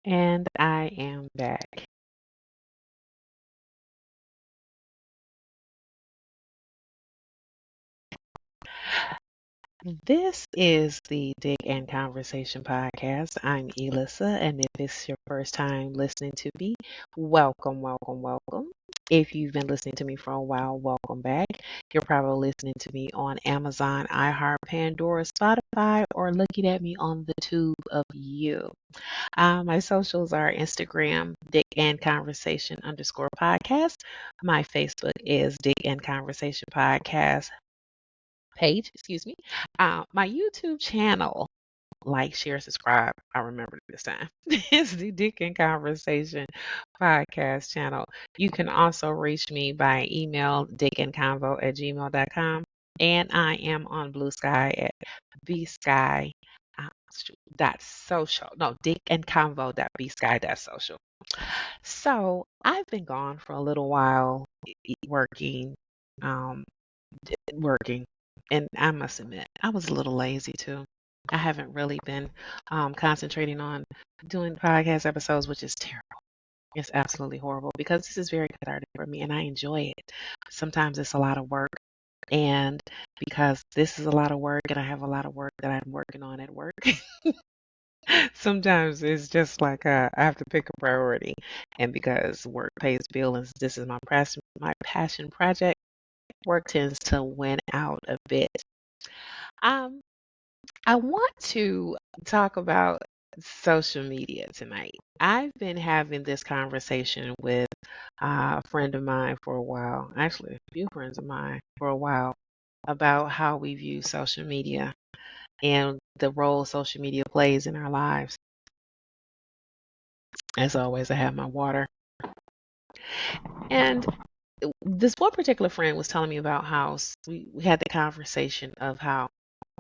And I am back. This is the Dick and Conversation podcast. I'm Elissa, and if it's your first time listening to me, welcome, welcome, welcome. If you've been listening to me for a while, welcome back. You're probably listening to me on Amazon, iHeart, Pandora, Spotify, or looking at me on the tube of you. My socials are Instagram, Dick and Conversation underscore podcast. My Facebook is Dick and Conversation podcast page, excuse me. My YouTube channel, like, share, subscribe. I remember this time. It's the Dick and Conversation podcast channel. You can also reach me by email, dickandconvo@gmail.com. And I am on Blue Sky at bsky. Dot social. No, Dick and Convo dot bsky dot social. So I've been gone for a little while, working, um, working. And I must admit, I was a little lazy too. I haven't really been concentrating on doing podcast episodes, which is terrible. It's absolutely horrible because this is very cathartic for me and I enjoy it. Sometimes it's a lot of work. And because this is a lot of work and I have a lot of work that I'm working on at work, sometimes it's just like I have to pick a priority. And because work pays bills and this is my passion project, work tends to win out a bit. Um, I want to talk about social media tonight. I've been having this conversation with a friend of mine for a while, actually, a few friends of mine for a while, about how we view social media and the role social media plays in our lives. As always, I have my water. And this one particular friend was telling me about how we had the conversation of how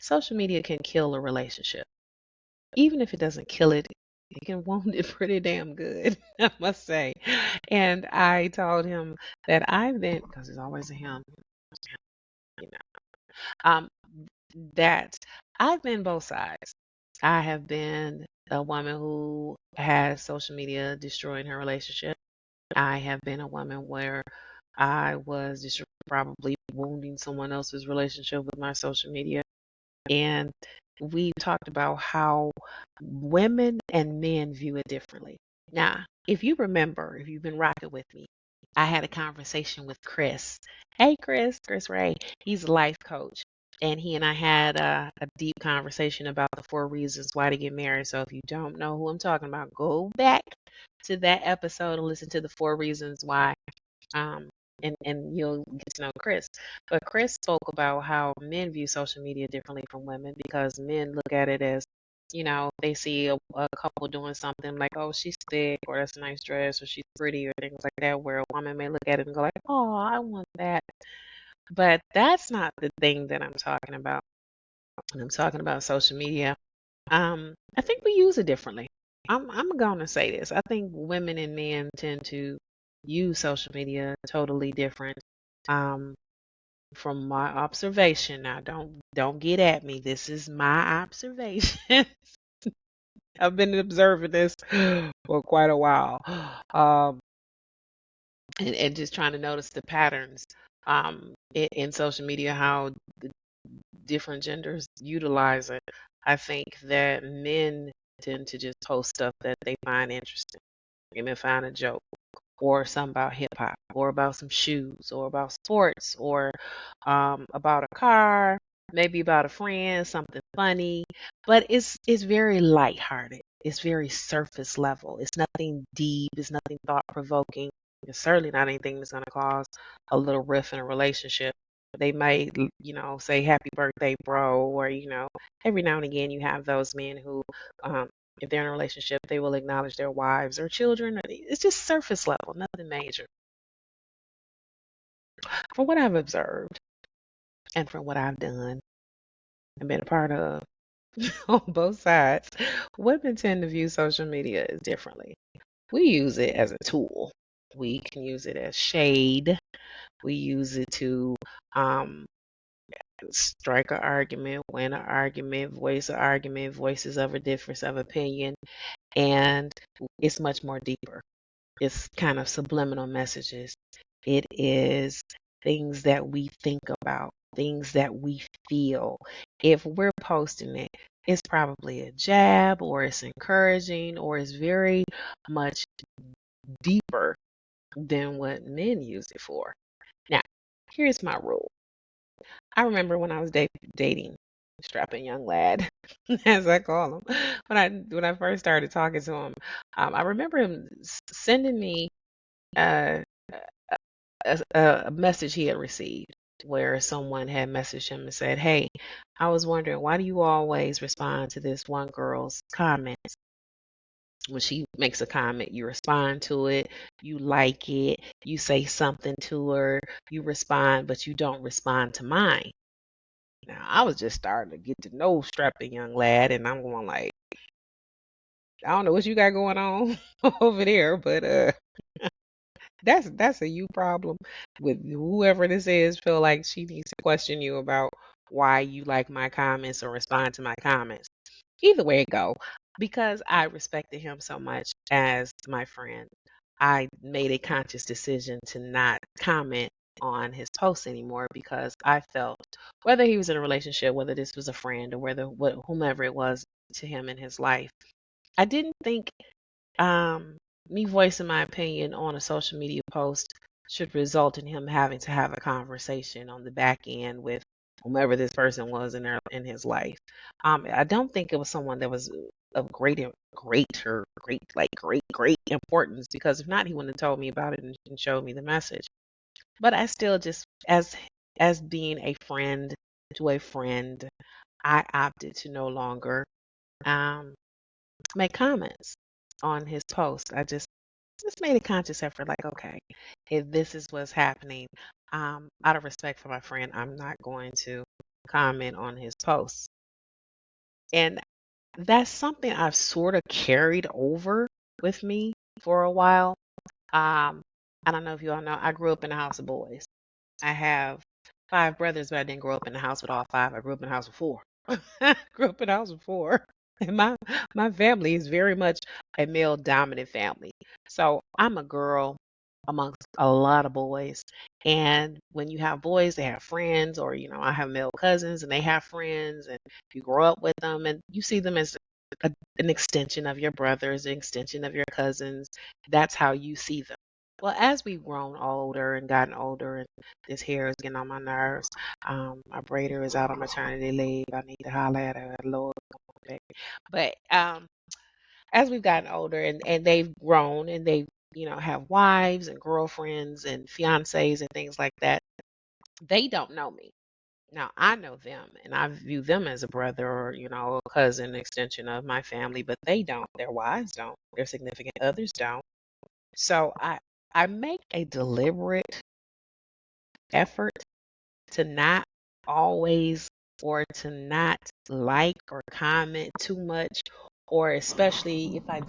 social media can kill a relationship. Even if it doesn't kill it, it can wound it pretty damn good, I must say. And I told him that I've been, because it's always a him, you know, that I've been both sides. I have been a woman who has social media destroying her relationship. I have been a woman where I was probably wounding someone else's relationship with my social media. And we talked about how women and men view it differently. Now, if you remember, if you've been rocking with me, I had a conversation with Chris. Hey, Chris Ray. He's a life coach. And he and I had a deep conversation about the 4 reasons why to get married. So if you don't know who I'm talking about, go back to that episode and listen to the 4 reasons why. Um, and you'll get to know Chris. But Chris spoke about how men view social media differently from women because men look at it as, they see a couple doing something like, oh, she's thick, or that's a nice dress, or she's pretty, or things like that, where a woman may look at it and go like, oh, I want that. But that's not the thing that I'm talking about. When I'm talking about social media, I think we use it differently. I'm gonna say this. I think women and men tend to use social media totally different. Um, from my observation. Now, don't get at me. This is my observation. I've been observing this for quite a while, um, and just trying to notice the patterns in social media, how the different genders utilize it. I think that men tend to just post stuff that they find interesting. They may find a joke or something about hip hop or about some shoes or about sports or about a car, maybe about a friend, something funny. But it's very lighthearted. It's very surface level. It's nothing deep. It's nothing thought provoking. It's certainly not anything that's going to cause a little rift in a relationship. They might, say happy birthday, bro, or, every now and again you have those men who, if they're in a relationship, they will acknowledge their wives or children. It's just surface level, nothing major. From what I've observed and from what I've done and been a part of on both sides, women tend to view social media as differently. We use it as a tool. We can use it as shade. We use it to um, strike an argument, win an argument, voice an argument, voices of a difference of opinion. And it's much more deeper. It's kind of subliminal messages. It is things that we think about, things that we feel. If we're posting it, it's probably a jab or it's encouraging or it's very much deeper than what men use it for. Now, here's my rule. I remember when I was dating strapping young lad, as I call him, when I first started talking to him, I remember him sending me uh, a message he had received where someone had messaged him and said, "Hey, I was wondering why do you always respond to this one girl's comments? When she makes a comment, you respond to it, you like it, you say something to her, you respond, but you don't respond to mine." Now, I was just starting to get to know strapping young lad, and I'm going like, I don't know what you got going on over there, but that's a you problem with whoever this is. Feel like she needs to question you about why you like my comments or respond to my comments. Either way it go, because I respected him so much as my friend, I made a conscious decision to not comment on his posts anymore because I felt whether he was in a relationship, whether this was a friend, or whomever it was to him in his life, I didn't think um, me voicing my opinion on a social media post should result in him having to have a conversation on the back end with whomever this person was in his life. I don't think it was someone that was of great importance, because if not, he wouldn't have told me about it and showed me the message. But I still just, as being a friend to a friend, I opted to no longer um, make comments on his post. I just made a conscious effort, like, okay, if this is what's happening, out of respect for my friend, I'm not going to comment on his posts. And that's something I've sort of carried over with me for a while. Um, I don't know if you all know, I grew up in a house of boys. I have five brothers, but I didn't grow up in the house with all five. I grew up in the house with four. Grew up in a house with four. And my family is very much a male dominant family. So I'm a girl amongst a lot of boys. And when you have boys, they have friends, or I have male cousins and they have friends, and you grow up with them and you see them as an extension of your brothers, an extension of your cousins. That's how you see them. Well, as we've grown older and gotten older, and this hair is getting on my nerves, my braider is out on maternity leave. I need to holler at her, Lord. Okay. But as we've gotten older and they've grown and they, have wives and girlfriends and fiancés and things like that, they don't know me. Now I know them and I view them as a brother or, a cousin, extension of my family, but they don't. Their wives don't. Their significant others don't. So I make a deliberate effort to not always, or to not like or comment too much, or especially if I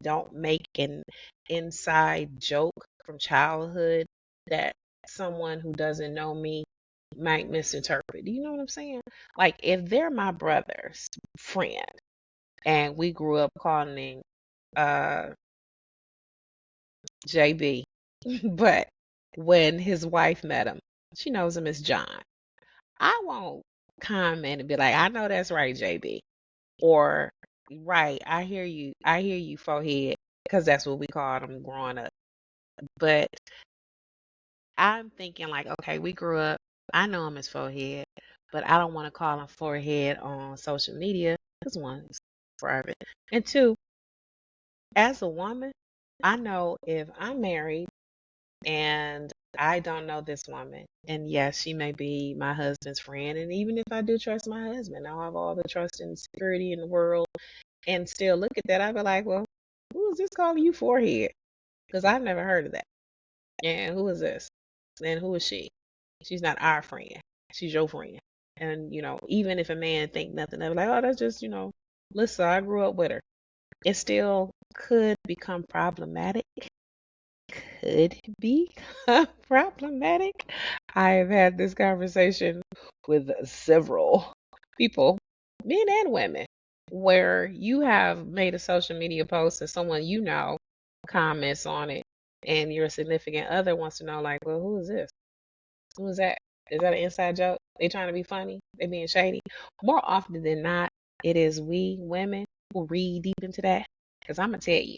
don't make an inside joke from childhood that someone who doesn't know me might misinterpret. Do you know what I'm saying? Like if they're my brother's friend and we grew up calling uh JB, but when his wife met him, she knows him as John. I won't comment and be like, I know that's right, JB. Or, right, I hear you, forehead, because that's what we called him growing up. But I'm thinking, like, okay, we grew up, I know him as forehead, but I don't want to call him forehead on social media, because one, it's private. And two, as a woman, I know if I'm married and I don't know this woman, and yes, she may be my husband's friend, and even if I do trust my husband, I have all the trust and security in the world, and still look at that, I'd be like, well, who is this calling you forehead? Because I've never heard of that. And who is this? And who is she? She's not our friend. She's your friend. And even if a man think nothing of it, like, oh, that's just, Lisa, I grew up with her. It still could become problematic. Could be problematic. I have had this conversation with several people, men and women, where you have made a social media post and someone you know comments on it, and your significant other wants to know, like, well, who is this? Who is that? Is that an inside joke? They trying to be funny? They being shady? More often than not, it is we women who read deep into that. Because I'm going to tell you,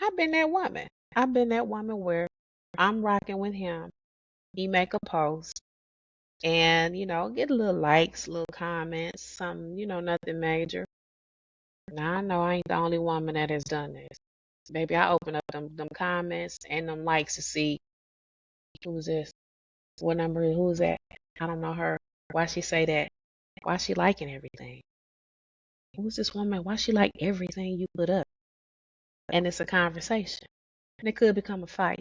I've been that woman. I've been that woman where I'm rocking with him. He make a post and, get a little likes, little comments, some, nothing major. Now I know I ain't the only woman that has done this. Baby, I open up them comments and them likes to see who's this, what number, who's that? I don't know her. Why she say that? Why she liking everything? Who's this woman? Why she like everything you put up? And it's a conversation. And it could become a fight.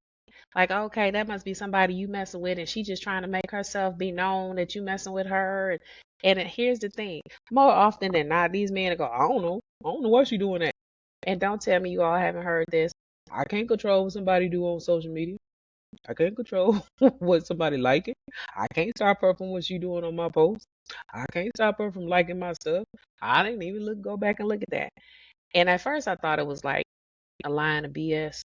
Like, okay, that must be somebody you messing with, and she just trying to make herself be known that you messing with her. And here's the thing: more often than not, these men go, I don't know why she doing that. And don't tell me you all haven't heard this. I can't control what somebody do on social media. I can't control what somebody liking. I can't stop her from what she doing on my post. I can't stop her from liking my stuff. I didn't even go back and look at that. And at first I thought it was like a line of BS.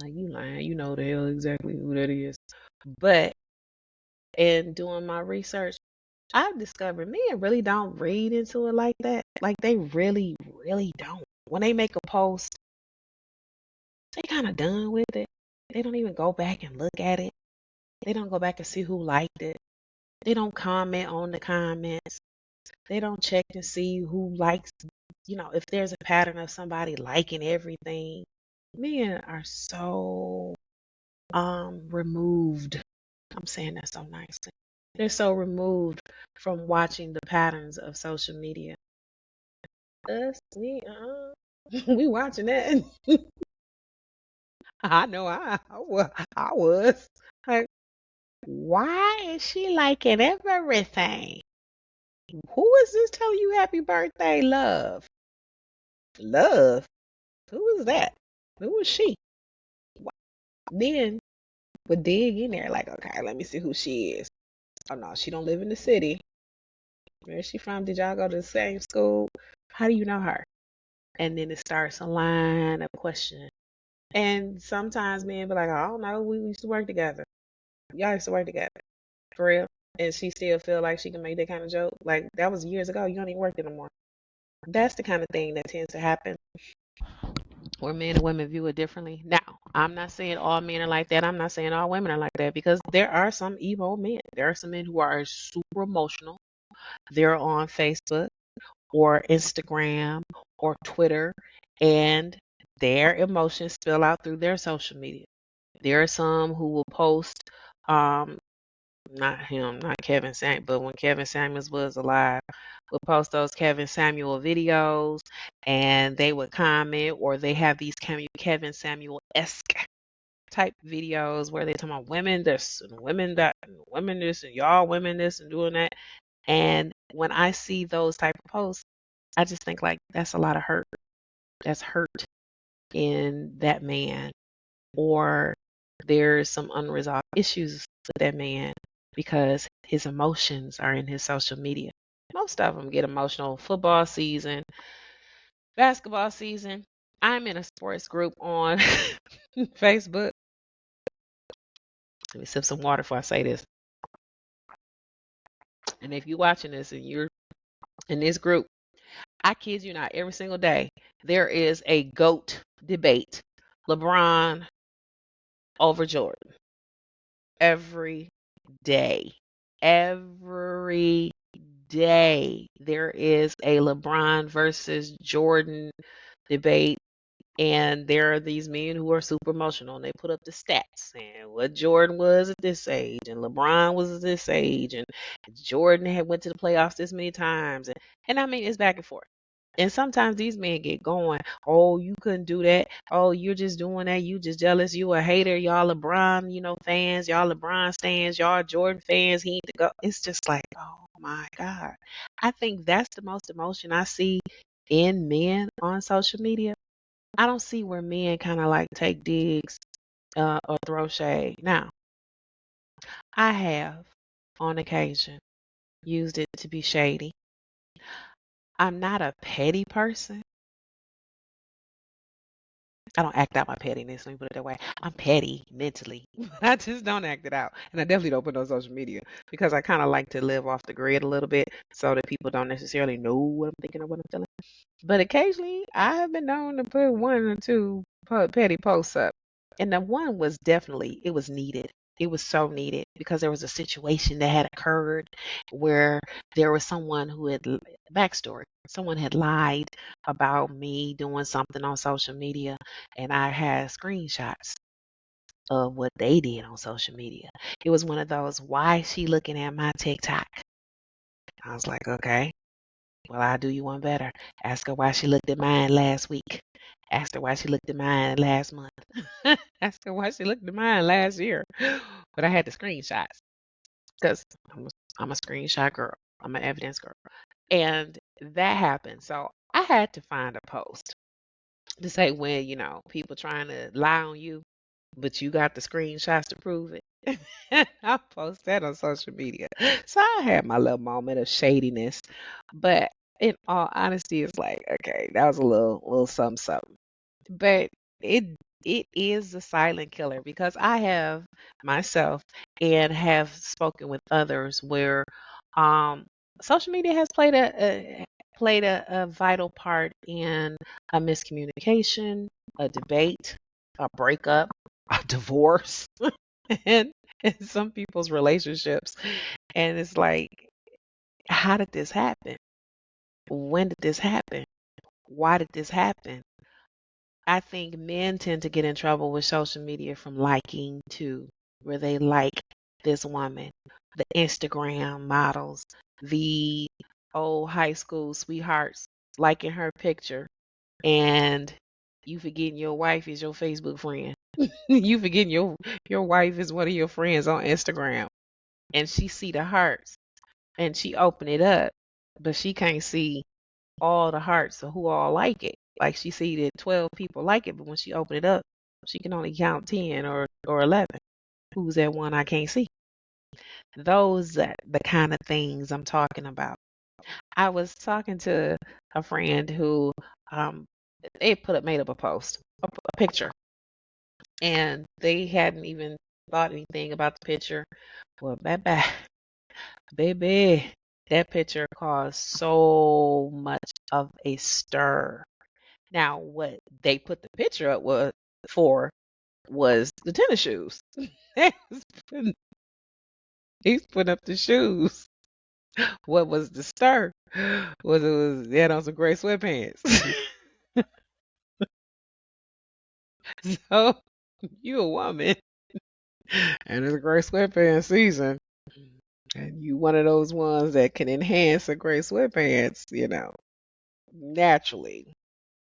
Like, you lying, you know the hell exactly who that is. But in doing my research, I've discovered men really don't read into it like that. Like, they really, really don't. When they make a post, they kind of done with it. They don't even go back and look at it. They don't go back and see who liked it. They don't comment on the comments. They don't check to see who likes, if there's a pattern of somebody liking everything. Men are so removed. I'm saying that so nicely. They're so removed from watching the patterns of social media. Us, we watching that. I know I was. Like, why is she liking everything? Who is this telling you happy birthday, love? Love? Who is that? Who is she? Then would dig in there like, okay, let me see who she is. Oh no, she don't live in the city. Where is she from? Did y'all go to the same school? How do you know her? And then it starts a line of questioning. And sometimes men be like, I don't know, we used to work together. Y'all used to work together. For real. And she still feel like she can make that kind of joke. Like, that was years ago. You don't even work there no more. That's the kind of thing that tends to happen where men and women view it differently. Now, I'm not saying all men are like that. I'm not saying all women are like that, because there are some emo men. There are some men who are super emotional. They're on Facebook or Instagram or Twitter, and their emotions spill out through their social media. There are some who will post, not him, not Kevin Samuels, but when Kevin Samuels was alive, would post those Kevin Samuel videos, and they would comment, or they have these Kevin Samuel-esque type videos where they talk about women this and women that and women this and y'all women this and doing that. And when I see those type of posts, I just think, like, that's a lot of hurt. That's hurt in that man, or there's some unresolved issues with that man because his emotions are in his social media. Most of them get emotional. Football season, basketball season. I'm in a sports group on Facebook. Let me sip some water before I say this. And if you're watching this and you're in this group, I kid you not, every single day there is a GOAT debate. LeBron over Jordan. Every day. Every day there is a LeBron versus Jordan debate. And there are these men who are super emotional, and they put up the stats and what Jordan was at this age and LeBron was at this age, and Jordan had went to the playoffs this many times, and I mean, it's back and forth. And sometimes these men get going. Oh, you couldn't do that. Oh, you're just doing that. You just jealous. You a hater. Y'all LeBron, fans. Y'all LeBron stands. Y'all Jordan fans. He need to go. It's just like, oh my God. I think that's the most emotion I see in men on social media. I don't see where men kind of like take digs or throw shade. Now, I have on occasion used it to be shady. I'm not a petty person. I don't act out my pettiness. Let me put it that way. I'm petty mentally, but I just don't act it out. And I definitely don't put it on social media because I kind of like to live off the grid a little bit so that people don't necessarily know what I'm thinking or what I'm feeling. But occasionally, I have been known to put one or two petty posts up, and the one was definitely it was needed. It was so needed because there was a situation that had occurred where there was someone who had backstory. Someone had lied about me doing something on social media, and I had screenshots of what they did on social media. It was one of those, why is she looking at my TikTok? I was like, okay. Well, I'll do you one better. Ask her why she looked at mine last week. Ask her why she looked at mine last month. Ask her why she looked at mine last year. But I had the screenshots because I'm a screenshot girl. I'm an evidence girl. And that happened. So I had to find a post to say when, people trying to lie on you, but you got the screenshots to prove it. I post that on social media. So I had my little moment of shadiness. But in all honesty, it's like, okay, that was a little something something. But it it is the silent killer because I have myself and have spoken with others where um social media has played a vital part in a miscommunication, a debate, a breakup, a divorce, and in some people's relationships. And it's like, how did this happen? When did this happen? Why did this happen? I think men tend to get in trouble with social media from liking too, where they like this woman, the Instagram models, the old high school sweethearts liking her picture, and you forgetting your wife is your Facebook friend. You forgetting your wife is one of your friends on Instagram, and she see the hearts and she open it up, but she can't see all the hearts of who all like it. Like she see that 12 people like it, but when she open it up, she can only count 10 or 11. Who's that one I can't see? Those are the kind of things I'm talking about. I was talking to a friend who um they made up a post, a picture, and they hadn't even thought anything about the picture. Well, baby, that picture caused so much of a stir. Now, what they put the picture up for was the tennis shoes. He's putting he's putting up the shoes. What was the stir? Was they had on some gray sweatpants. So you a woman and it's a gray sweatpants season. And you one of those ones that can enhance a gray sweatpants, naturally.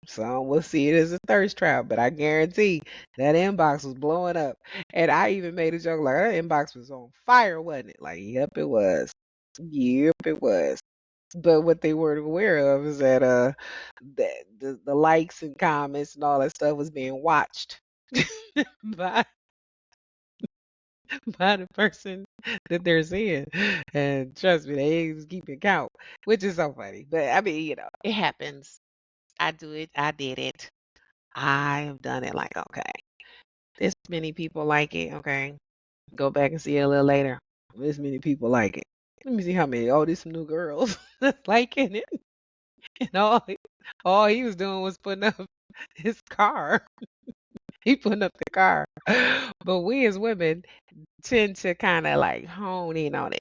Some will see it as a thirst trap, but I guarantee that inbox was blowing up. And I even made a joke like that inbox was on fire, wasn't it? Like, yep, it was. Yep, it was. But what they weren't aware of is that the likes and comments and all that stuff was being watched by by the person that they're seeing. And trust me, they was keeping count, which is so funny. But I mean, it happens. I do it. I did it. I have done it like, okay, this many people like it. Okay, go back and see it a little later. This many people like it. Let me see how many. Oh, there's some new girls liking it. And all he was doing was putting up his car. He putting up the car. But we as women tend to kind of like hone in on it.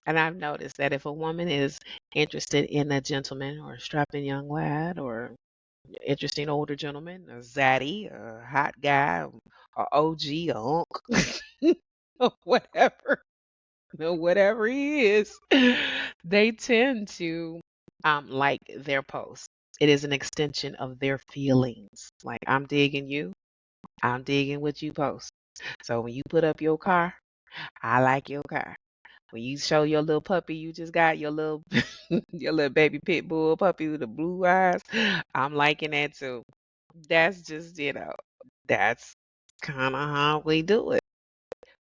And I've noticed that if a woman is interested in a gentleman or a strapping young lad or interesting older gentleman, a zaddy, a hot guy, a OG, a unk, or whatever, whatever he is, they tend to like their post. It is an extension of their feelings. Like I'm digging you, I'm digging what you post. So when you put up your car, I like your car. When you show your little puppy you just got, your little your little baby pit bull puppy with the blue eyes, I'm liking that too. That's just, that's kind of how we do it.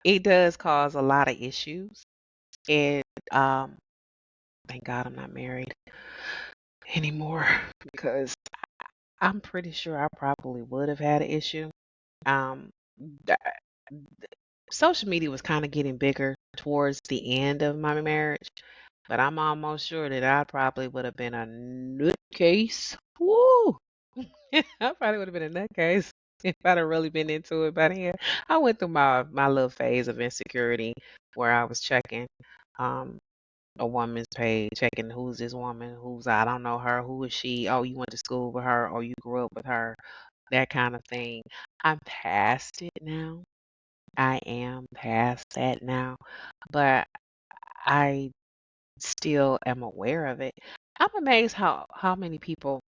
It does cause a lot of issues. And thank God I'm not married. anymore because I'm pretty sure I probably would have had an issue. Um, th- Social media was kind of getting bigger towards the end of my marriage, but I'm almost sure that I probably would have been a nutcase. Woo! I probably would have been a nutcase if I'd have really been into it by then. I went through my little phase of insecurity where I was checking um a woman's page, checking who's this woman, who's I don't know her, who is she? Oh, you went to school with her, or you grew up with her, that kind of thing. I'm past it now. I am past that now, but I still am aware of it. I'm amazed how many people.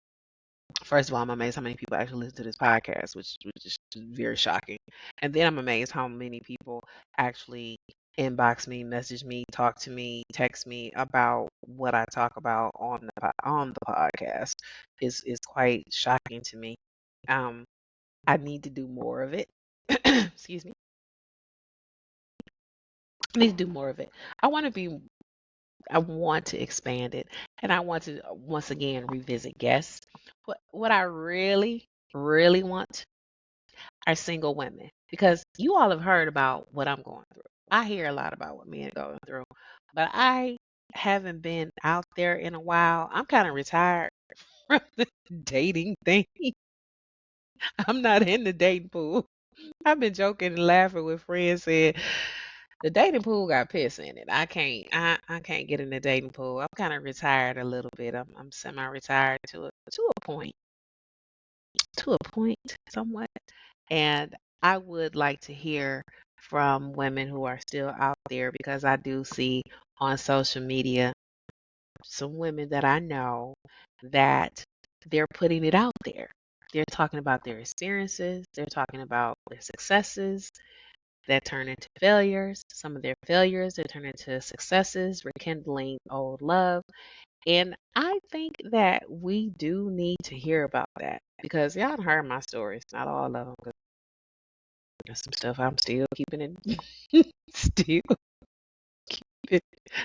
First of all, I'm amazed how many people actually listen to this podcast, which is very shocking. And then I'm amazed how many people actually inbox me, message me, talk to me, text me about what I talk about on the podcast. Is quite shocking to me. Um, I need to do more of it. Excuse me. I need to do more of it. I want to be I want to expand it, and I want to once again revisit guests. What I really want are single women because you all have heard about what I'm going through. I hear a lot about what men are going through, but I haven't been out there in a while. I'm kind of retired from the dating thing. I'm not in the dating pool. I've been joking and laughing with friends saying the dating pool got piss in it. I can't get in the dating pool. I'm kind of retired a little bit. I'm semi-retired to a point somewhat. And I would like to hear from women who are still out there because I do see on social media some women that I know that they're putting it out there. They're talking about their experiences, they're talking about their successes that turn into failures. Some of their failures that turn into successes, rekindling old love. And I think that we do need to hear about that because y'all done heard my stories, not all of them, because there's some stuff I'm still keeping it, still keep it,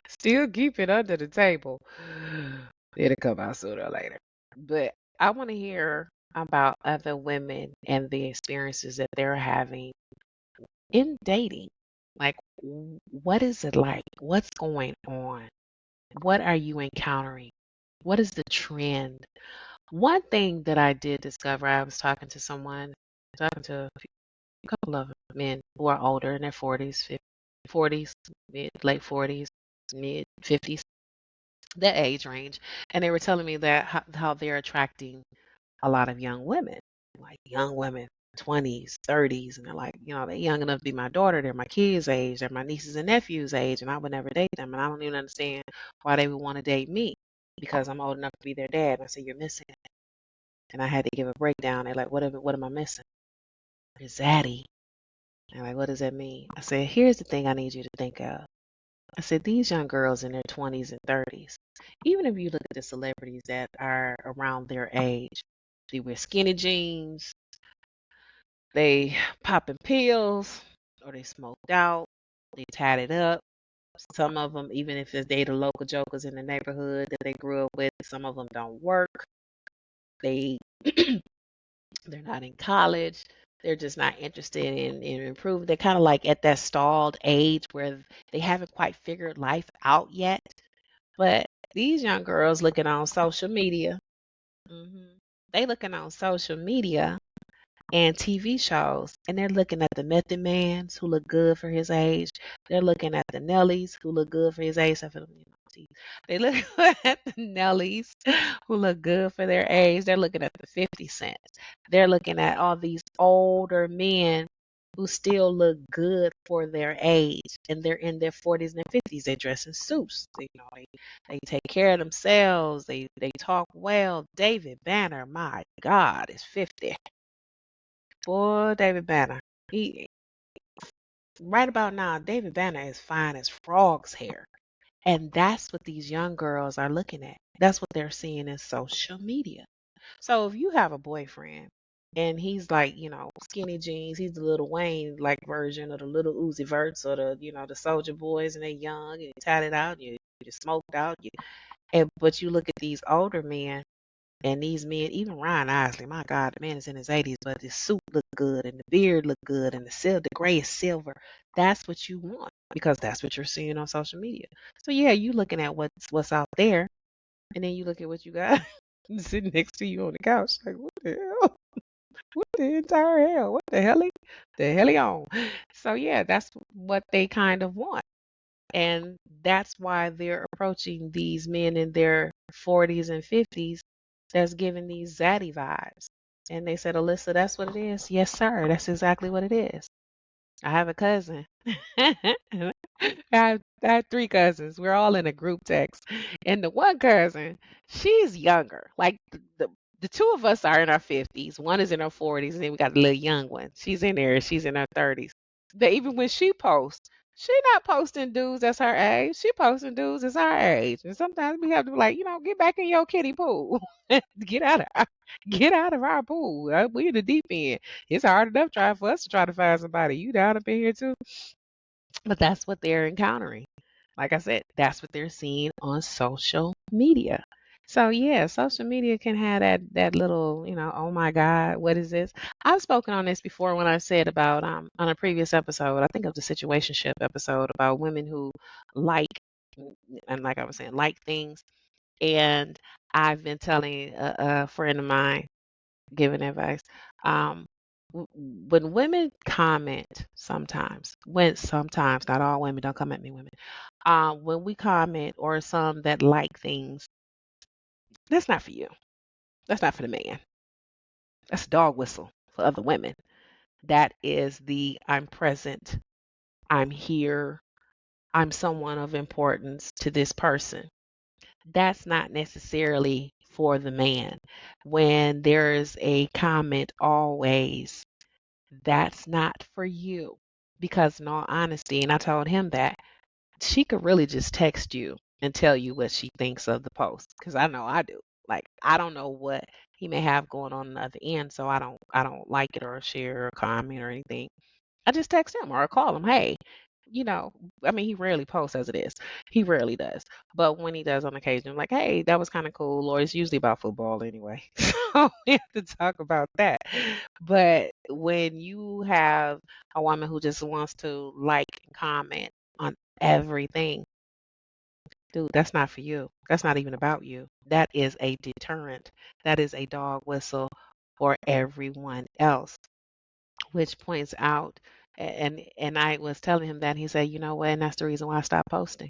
still keep it under the table. It'll come out sooner or later. But I want to hear about other women and the experiences that they're having in dating. Like, what is it like? What's going on? What are you encountering? What is the trend? One thing that I did discover, I was talking to someone, talking to a couple of men who are older in their 40s, 40s, mid, late 40s, mid 50s, that age range. And they were telling me that how they're attracting a lot of young women, like young women, 20s, 30s, and they're like, they're young enough to be my daughter. They're my kids' age. They're my nieces and nephews' age, and I would never date them. And I don't even understand why they would want to date me because I'm old enough to be their dad. And I said, you're missing it. And I had to give a breakdown. They're like, what am I missing? It's zaddy. And like, what does that mean? I said, here's the thing I need you to think of. I said, these young girls in their 20s and 30s, even if you look at the celebrities that are around their age, they wear skinny jeans, they popping pills, or they smoked out, they tied it up. Some of them, even if they the local jokers in the neighborhood that they grew up with, some of them don't work. They they're not in college. They're just not interested in improving. They're kind of like at that stalled age where they haven't quite figured life out yet. But these young girls looking on social media, hmm they looking on social media and TV shows, and they're looking at the Method Mans who look good for his age. They're looking at the Nellies who look good for his age. So for them, they look at the Nellies who look good for their age. They're looking at the 50 Cents. They're looking at all these older men who still look good for their age, and they're in their 40s and their 50s. They dress in suits. They take care of themselves. They talk well. David Banner, my God, is 50. Boy, David Banner. He right about now, David Banner is fine as frog's hair. And that's what these young girls are looking at. That's what they're seeing in social media. So if you have a boyfriend and he's like, skinny jeans. He's the Little Wayne like version of the Little Uzi Verts or the Soldier Boys, and they're young and you tatted out, you smoked out, but you look at these older men. And these men, even Ryan Isley, my God, the man is in his 80s, but his suit looked good and the beard looked good and the gray is silver. That's what you want because that's what you're seeing on social media. So yeah, you looking at what's out there, and then you look at what you got sitting next to you on the couch, like what the hell? What the entire hell? What the hell he on? So yeah, that's what they kind of want. And that's why they're approaching these men in their 40s and 50s that's giving these zaddy vibes. And they said, Alyssa, that's what it is. Yes, sir. That's exactly what it is. I have a cousin. I have three cousins. We're all in a group text. And the one cousin, she's younger. Like the two of us are in our 50s. One is in her 40s, and then we got the little young one. She's in there. She's in her 30s. That even when she posts, she not posting dudes that's her age. She posting dudes that's our age. And sometimes we have to be like, get back in your kiddie pool. get out of get out of our pool. We in the deep end. It's hard enough trying for us to try to find somebody. You down up in here too? But that's what they're encountering. Like I said, that's what they're seeing on social media. So yeah, social media can have that little, oh my God, what is this? I've spoken on this before when I said about on a previous episode, I think of the situationship episode about women who like and like I was saying, like things. And I've been telling a friend of mine giving advice. Um, when women comment sometimes, not all women, don't come at me, women. When we comment or some that like things, that's not for you. That's not for the man. That's a dog whistle for other women. That is the I'm present, I'm here, I'm someone of importance to this person. That's not necessarily for the man. When there's a comment always, that's not for you. Because in all honesty, and I told him that, she could really just text you and tell you what she thinks of the post. Because I know I do. Like I don't know what he may have going on the other end, so I don't like it or share or comment or anything. I just text him or I call him, hey, you know, I mean, he rarely posts as it is. He rarely does. But when he does on occasion, I'm like, hey, that was kind of cool. Or it's usually about football anyway. So we have to talk about that. But when you have a woman who just wants to like and comment on everything, dude, that's not for you. That's not even about you. That is a deterrent. That is a dog whistle for everyone else, which points out and I was telling him that he said, you know what, and that's the reason why I stopped posting.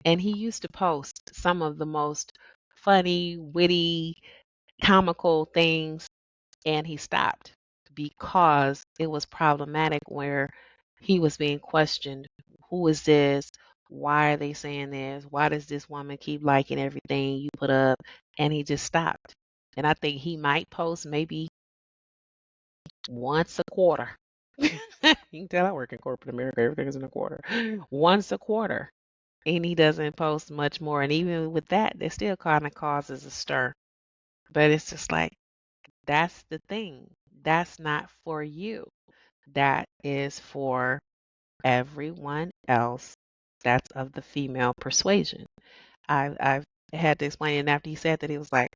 And he used to post some of the most funny, witty, comical things, and he stopped because it was problematic where he was being questioned. Who is this? Why are they saying this? Why does this woman keep liking everything you put up? And he just stopped. And I think he might post maybe once a quarter. You can tell I work in corporate America. Everything is in a quarter. Once a quarter. And he doesn't post much more. And even with that, it still kind of causes a stir. But it's just like, that's the thing. That's not for you. That is for everyone else that's of the female persuasion. I've had to explain, and after he said that, he was like,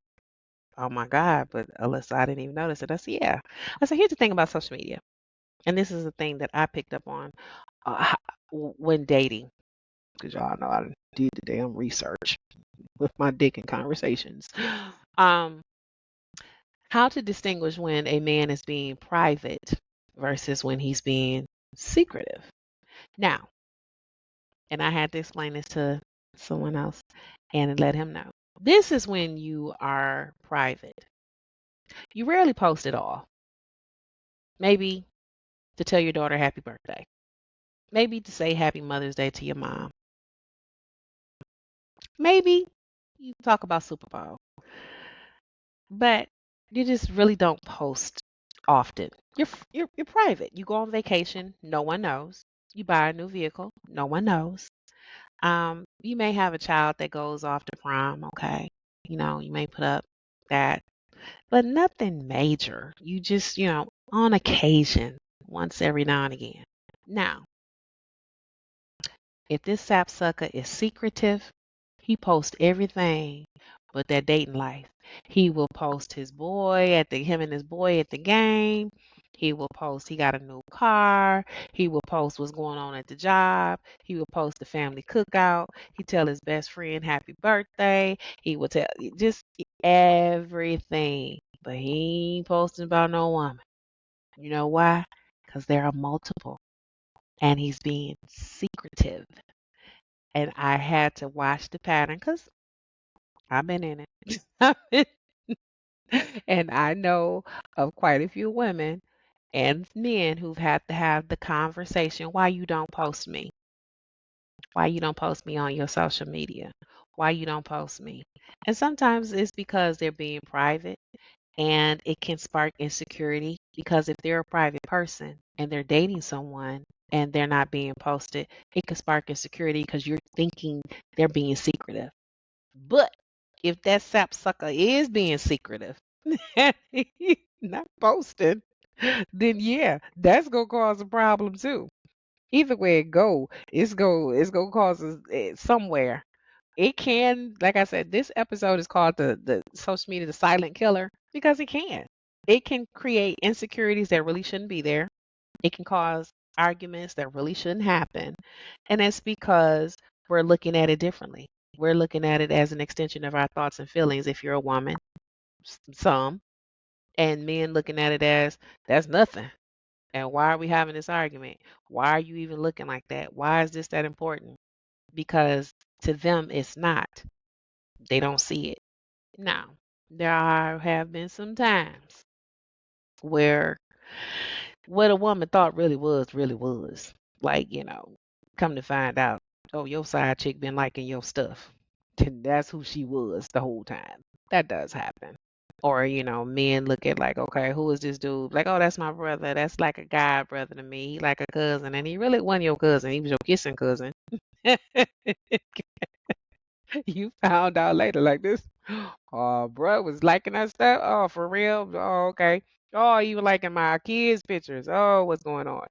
oh my God, but Alyssa, I didn't even notice it. I said, yeah. I said, here's the thing about social media. And this is the thing that I picked up on uh, when dating, because y'all know I did the damn research with my dick in conversations. Um, how to distinguish when a man is being private versus when he's being secretive. Now, and I had to explain this to someone else and let him know. This is when you are private. You rarely post at all. Maybe to tell your daughter happy birthday. Maybe to say happy Mother's Day to your mom. Maybe you talk about Super Bowl. But you just really don't post often. You're private. You go on vacation, no one knows. You buy a new vehicle, no one knows. You may have a child that goes off to prom, okay? You may put up that. but nothing major. You just, on occasion, once every now and again. Now, if this sapsucker is secretive, he posts everything but that dating life. He will post him and his boy at the game. He will post he got a new car. He will post what's going on at the job. He will post the family cookout. He tell his best friend happy birthday. He will tell just everything. But he ain't posting about no woman. You know why? Because there are multiple. And he's being secretive. And I had to watch the pattern because I've been in it. And I know of quite a few women and men who've had to have the conversation, why you don't post me? Why you don't post me on your social media? Why you don't post me? And sometimes it's because they're being private and it can spark insecurity because if they're a private person and they're dating someone and they're not being posted, it could spark insecurity because you're thinking they're being secretive. But if that sapsucker is being secretive and he's not posting, then yeah, that's gonna cause a problem too. Either way it go, it's gonna cause somewhere. It can, like I said, this episode is called the social media the silent killer because it can. It can create insecurities that really shouldn't be there. It can cause arguments that really shouldn't happen. And it's because we're looking at it differently. We're looking at it as an extension of our thoughts and feelings if you're a woman, some, and men looking at it as that's nothing. And why are we having this argument? Why are you even looking like that? Why is this that important? Because to them, it's not. They don't see it. Now, have been some times where what a woman thought really was. Like, come to find out, oh, your side chick been liking your stuff. And that's who she was the whole time. That does happen. Or, men look at like, okay, who is this dude? Like, oh, that's my brother. That's like a guy brother to me. He like a cousin. And he really wasn't your cousin. He was your kissing cousin. You found out later like this. Oh, bro was liking that stuff. Oh, for real? Oh, okay. Oh, even liking my kids' pictures. Oh, what's going on?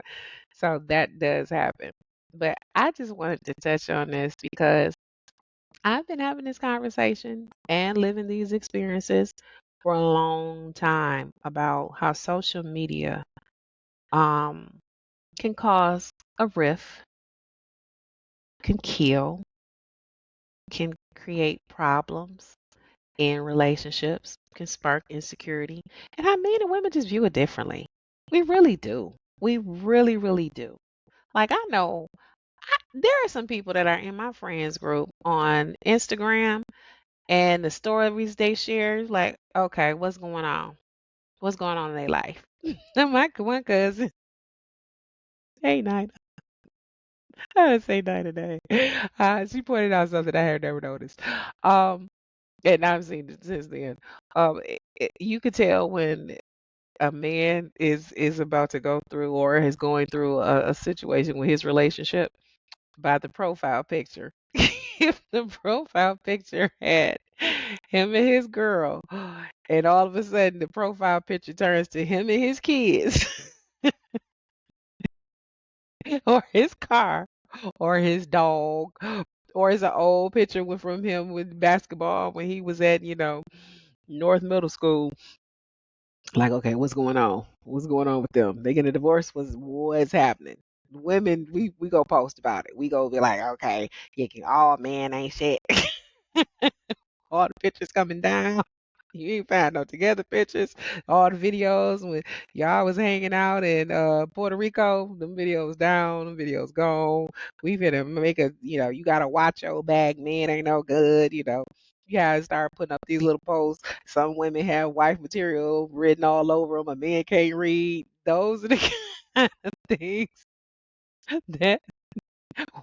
So that does happen. But I just wanted to touch on this because I've been having this conversation and living these experiences for a long time about how social media um, can cause a rift, can kill, can create problems in relationships, can spark insecurity, and how men and women just view it differently. We really do. We really, really do. Like I know there are some people that are in my friends group on Instagram and the stories they share, like, okay, what's going on? What's going on in their life? And my one cousin, hey night, I would say night today. She pointed out something I had never noticed. Um, and I've seen it since then. You could tell when a man is about to go through or is going through a situation with his relationship by the profile picture. If the profile picture had him and his girl, and all of a sudden the profile picture turns to him and his kids, or his car, or his dog, or it's an old picture from him with basketball when he was at, North Middle School. Like, okay, what's going on? What's going on with them? They getting a divorce? What's happening? Women, we go post about it. We go be like, okay, all man ain't shit. All the pictures coming down. You ain't find no together pictures. All the videos when y'all was hanging out in Puerto Rico, them videos down, them videos gone. We finna make you gotta watch your back, man ain't no good, You gotta start putting up these little posts. Some women have wife material written all over them. A man can't read. Those are the kind of things that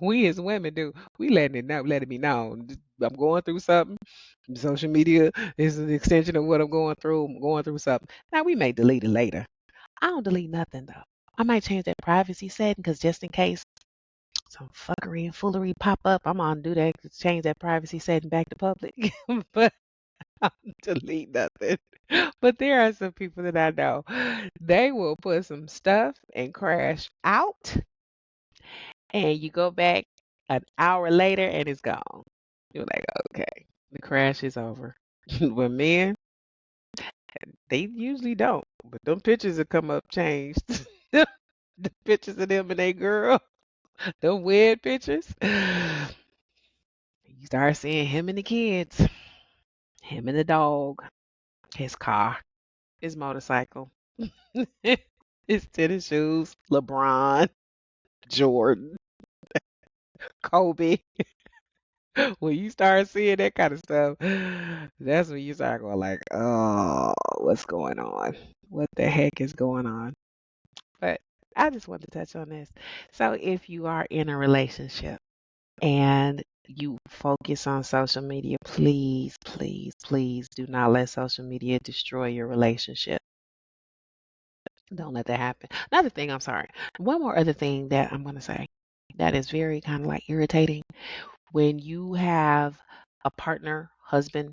we as women do. We letting me know. I'm going through something. Social media is an extension of what I'm going through. I'm going through something. Now we may delete it later. I don't delete nothing though. I might change that privacy setting because just in case some fuckery and foolery pop up, I'm gonna do that. Change that privacy setting back to public. But delete nothing. But there are some people that I know. They will put some stuff and crash out, and you go back an hour later and it's gone. You're like, okay, the crash is over. With men, they usually don't. But them pictures will come up changed. The pictures of them and they girl, the weird pictures. You start seeing him and the kids, him and the dog, his car, his motorcycle, his tennis shoes, LeBron, Jordan, Kobe. When you start seeing that kind of stuff, that's when you start going like, oh, what's going on? What the heck is going on? But I just wanted to touch on this. So if you are in a relationship and you focus on social media, please, please, please do not let social media destroy your relationship. Don't let that happen. Another thing, I'm sorry. One more other thing that I'm going to say that is very kind of like irritating when you have a partner, husband,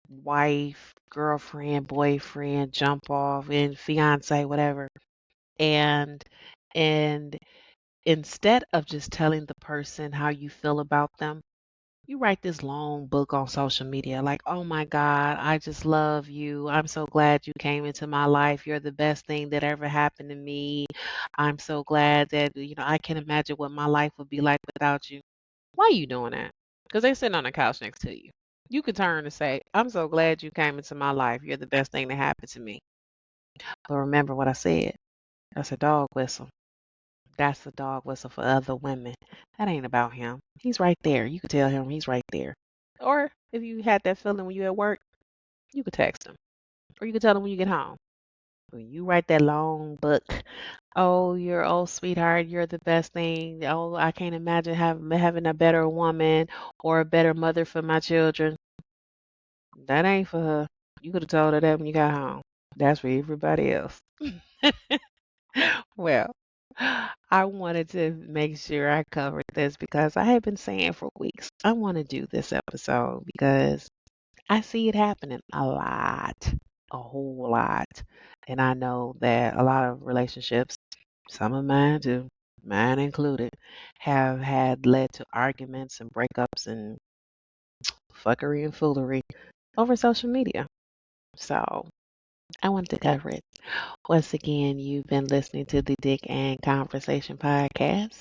wife, girlfriend, boyfriend, jump off, and fiance, whatever, and and instead of just telling the person how you feel about them, you write this long book on social media like, oh my God, I just love you. I'm so glad you came into my life. You're the best thing that ever happened to me. I'm so glad that, I can imagine what my life would be like without you. Why are you doing that? Because they're sitting on the couch next to you. You could turn and say, I'm so glad you came into my life. You're the best thing that happened to me. But remember what I said. That's a dog whistle. That's a dog whistle for other women. That ain't about him. He's right there. You could tell him he's right there. Or if you had that feeling when you at work, you could text him. Or you could tell him when you get home. When you write that long book, oh, you're oh sweetheart, you're the best thing. Oh, I can't imagine having a better woman or a better mother for my children. That ain't for her. You could have told her that when you got home. That's for everybody else. Well, I wanted to make sure I covered this because I have been saying for weeks, I want to do this episode because I see it happening a lot, a whole lot. And I know that a lot of relationships, some of mine too, mine included, have had led to arguments and breakups and fuckery and foolery over social media. So I wanted to cover it. Once again, you've been listening to the Dick and Conversation podcast.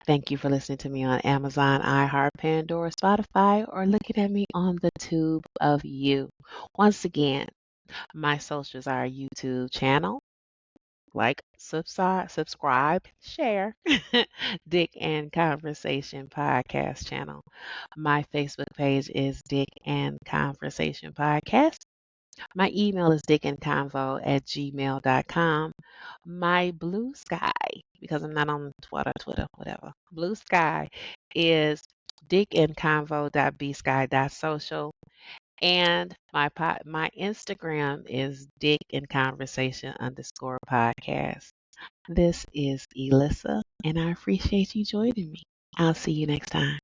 Thank you for listening to me on Amazon, iHeart, Pandora, Spotify, or looking at me on the tube of you. Once again, my socials are YouTube channel. Like, subscribe, share. Dick and Conversation podcast channel. My Facebook page is Dick and Conversation podcast. My email is dickandconvo@gmail.com. My Blue Sky, because I'm not on Twitter, whatever. Blue Sky is dickandconvo.bsky.social. And my Instagram is Dick and Conversation _podcast. This is Elissa, and I appreciate you joining me. I'll see you next time.